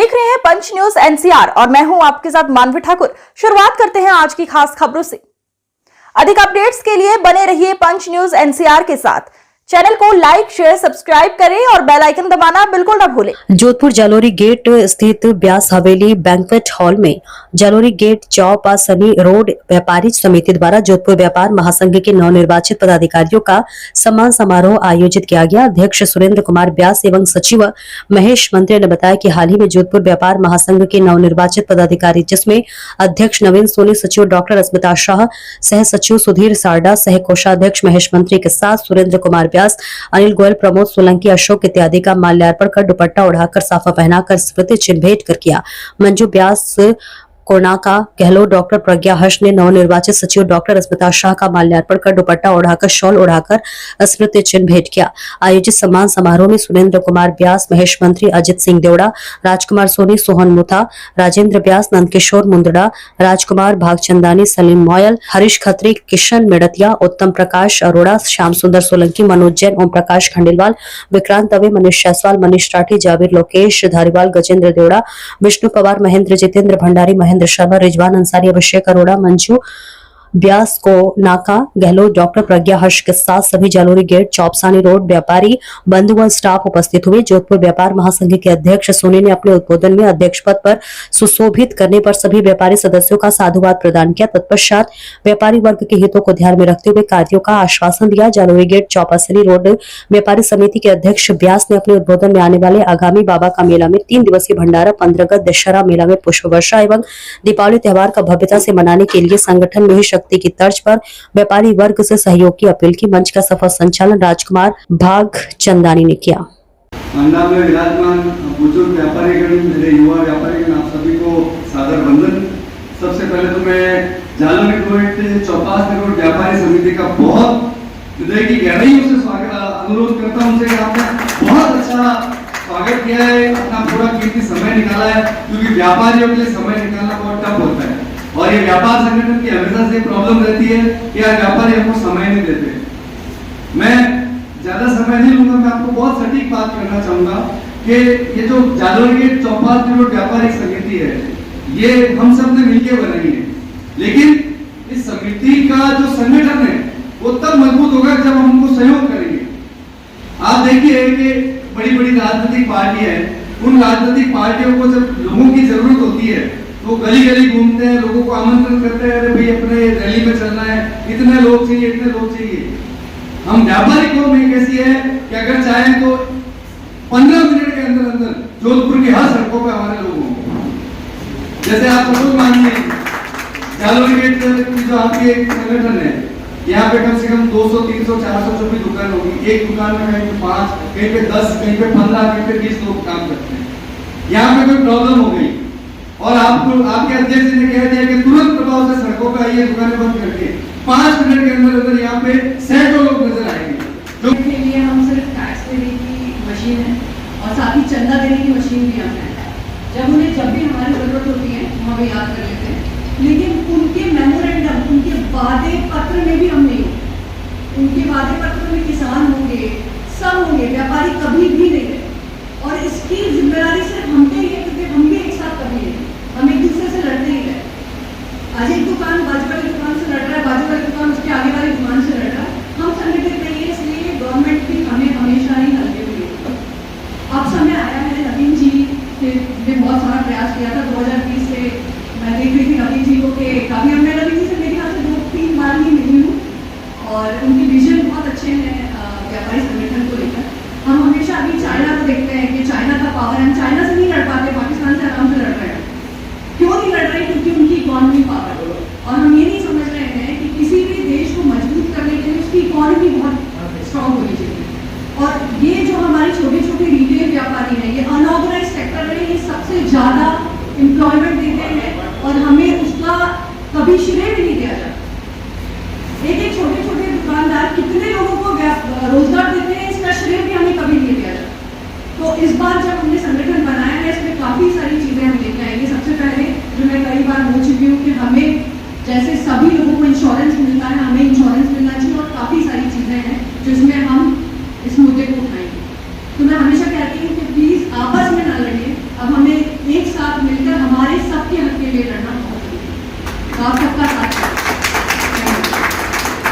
देख रहे हैं पंच न्यूज एनसीआर और मैं हूं आपके साथ मानवी ठाकुर। शुरुआत करते हैं आज की खास खबरों से। अधिक अपडेट्स के लिए बने रहिए पंच न्यूज एनसीआर के साथ। चैनल को लाइक, शेयर, सब्सक्राइब करें और बेल आइकन दबाना बिल्कुल न भूलें। जोधपुर जालोरी गेट स्थित ब्यास हवेली बैंक्वेट हॉल में जालोरी गेट चौक सनी रोड व्यापारी समिति द्वारा जोधपुर व्यापार महासंघ के नवनिर्वाचित पदाधिकारियों का सम्मान समारोह आयोजित किया गया। अध्यक्ष सुरेंद्र कुमार ब्यास एवं सचिव महेश मंत्री ने बताया कि हाल ही में जोधपुर व्यापार महासंघ के नवनिर्वाचित पदाधिकारी, जिसमें अध्यक्ष नवीन सोनी, सचिव डॉक्टर अस्मिता शाह, सह सचिव सुधीर सारडा, सह कोषाध्यक्ष महेश मंत्री के साथ सुरेंद्र कुमार व्यास, अनिल गोयल, प्रमोद सोलंकी, अशोक इत्यादि का माल्यार्पण कर दुपट्टा उड़ाकर साफा पहनाकर स्मृति चिन्ह भेंट कर किया। मंजू व्यास कोनाका गहलोत, डॉक्टर प्रज्ञा हर्ष ने नवनिर्वाचित सचिव डॉक्टर अस्मिता शाह का माल्यार्पण कर दुपट्टा उड़ाकर शॉल उड़ाकर स्मृति चिन्ह भेंट किया। आयोजित सम्मान समारोह में सुरेंद्र कुमार व्यास, महेश मंत्री अजित सिंह देवड़ा, राजकुमार सोनी, सोहन मुथा, राजेंद्र व्यास, नंदकिशोर मुंदड़ा, राजकुमार भागचंदानी, सलीम मोयल, हरीश खत्री, किशन मेड़तिया, उत्तम प्रकाश अरोड़ा, श्याम सुंदर सोलंकी, मनोज जैन, ओम प्रकाश खंडेलवाल, विक्रांत दवे, मनीष जायसवाल, मनीष राठी, जावेद लोकेश धारीवाल, गजेंद्र देवड़ा, विष्णु पवार, महेंद्र जितेंद्र भंडारी, महेंद्र शर्मा, रिजवान अंसारी, अभिषेक अरोड़ा, मंजू व्यास को नाका गहलोत, डॉक्टर प्रज्ञा हर्ष के साथ सभी जालोरी गेट चौपसानी रोड व्यापारी बंधु व स्टाफ उपस्थित हुए। जोधपुर व्यापार महासंघ के अध्यक्ष सोनी ने अपने उद्बोधन में अध्यक्ष पद पर सुशोभित करने पर सभी व्यापारी सदस्यों का साधुवाद प्रदान किया। तत्पश्चात व्यापारी वर्ग के हितों को ध्यान में रखते हुए कार्यों का आश्वासन दिया। जालोरी गेट चौपसानी रोड व्यापारी समिति के अध्यक्ष व्यास ने अपने उद्बोधन में आने वाले आगामी बाबा का मेला में 3 दिवसीय भंडारा, 15 अगस्त दशहरा मेला में पुष्प वर्षा एवं दीपावली त्योहार का भव्यता से मनाने के लिए संगठन में ही की तर्ज पर व्यापारी वर्ग से सहयोग की अपील की। मंच का सफल संचालन राजकुमार भागचंदानी ने किया। मंडा में विराजमान बुजुर्ग व्यापारीगण, मेरे युवा व्यापारीगण, आप सभी को सादर वंदन। सबसे पहले तो मैं जालोरी गेट चौपासी रोड व्यापारी समिति का बहुत हृदय की गहराइयों से अनुरोध करता हूं उनसे कि आपने बहुत अच्छा स्वागत किया है, अपना पूरा कीमती समय निकाला है, क्योंकि व्यापारियों के लिए समय निकालना बहुत टफ होता है और ये व्यापार संगठन की हमेशा से प्रॉब्लम रहती है कि यार व्यापारी हमको समय नहीं देते। मैं ज्यादा समय नहीं लूंगा, मैं आपको बहुत सटीक बात करना चाहूंगा कि ये जो जालोरी गेट चौपासी रोड व्यापारिक समिति है, ये हम सब ने मिलकर बनाई है, लेकिन इस समिति का जो संगठन है वो तब मजबूत होगा जब हम उनको सहयोग करेंगे। आप देखिए कि बड़ी बड़ी राजनीतिक पार्टियां हैं, उन राजनीतिक पार्टियों को जब लोगों की जरूरत होती है वो गली गली घूमते हैं, लोगों को आमंत्रण करते हैं, अरे भाई अपने रैली में चलना है, इतने लोग चाहिए, इतने लोग चाहिए। हम व्यापारी कौम में कैसी है कि अगर चाहें तो 15 मिनट के अंदर अंदर जोधपुर की हर सड़कों पर हमारे लोग होंगे। जैसे आप सब मानिए जालोरी गेट की जो आपकी एक संगठन है, यहाँ पे कम से कम 200, 300, 400 जो भी दुकान होगी, एक दुकान में कहीं पे 5, कहीं पे 10, कहीं पे 15, कहीं पे 20 लोग काम करते हैं। यहाँ पे कोई प्रॉब्लम हो गई और आपको आपके अध्यक्ष ने कह दिया कि तुरंत प्रभाव से सड़कों पर आइए, दुकानें बंद करके 5 मिनट के अंदर अंदर यहाँ पे सैकड़ों लोग नजर आएंगे। जो के लिए हम सिर्फ टैक्स देने की मशीन है और साथ ही चंदा देने की मशीन भी हमें है। जब भी हमारी जरूरत होती है हम हमें याद कर लेते हैं, लेकिन उनके मेमोरेंडम, उनके वादे पत्र में भी हम नहीं होंगे। उनके वादे पत्र में किसान होंगे, सब होंगे, व्यापारी कभी भी नहीं रहे। और इसकी जिम्मेदारी सिर्फ हम पे है, क्योंकि हम भी एक साथ कभी नहीं, हम एक दूसरे से लड़ते ही रहे। आज एक दुकान बाजू वाली दुकान से लड़ रहा है, बाजू वाली दुकान उसके आगे वाली दुकान से लड़ रहा है, हम संगठित नहीं है, इसलिए गवर्नमेंट भी हमें हमेशा ही हल्के हुए। अब समय आया है, नवीन जी ने बहुत सारा प्रयास किया था 2020 से। मैं देख रही थी नवीन जी को कि कभी हमने नवीन जी से मेरे ख्याल से 2-3 बार ही मिली हूँ और उनके विजन बहुत अच्छे हैं व्यापारी संगठन को लेकर। हम हमेशा अभी चाइना को देखते हैं कि चाइना का पावर, हम चाइना से नहीं लड़ पाते, पाकिस्तान से आराम से लड़ रहे हैं। क्यों नहीं लड़ रहे? क्योंकि उनकी इकोनॉमी पावर है और हम ये नहीं समझ रहे हैं कि किसी भी देश को मजबूत करने के लिए उसकी इकोनॉमी बहुत स्ट्रांग होनी चाहिए। और ये जो हमारे छोटे छोटे रिटेल व्यापारी हैं, ये अनऑर्गेनाइज सेक्टर में ये सबसे ज्यादा एम्प्लॉयमेंट देते हैं और हमें उसका कभी श्रेय भी नहीं दिया जाता। एक छोटे छोटे दुकानदार कितने लोगों को रोजगार देते हैं, इसका श्रेय भी हमें कभी नहीं दिया जाता। तो इस बार जब हमने संगठन बनाया है, इसमें काफी सारी चीजें हम लेके आएंगे। सबसे पहले जो मैं कई बार बोल चुकी हूँ कि हमें जैसे सभी लोगों को इंश्योरेंस मिलता है, हमें इंश्योरेंस मिलना चाहिए और काफी सारी चीजें हैं जिसमें हम इस मुद्दे को उठाएंगे। तो मैं हमेशा कहती हूँ कि प्लीज आपस में ना लड़िए। अब हमें एक साथ मिलकर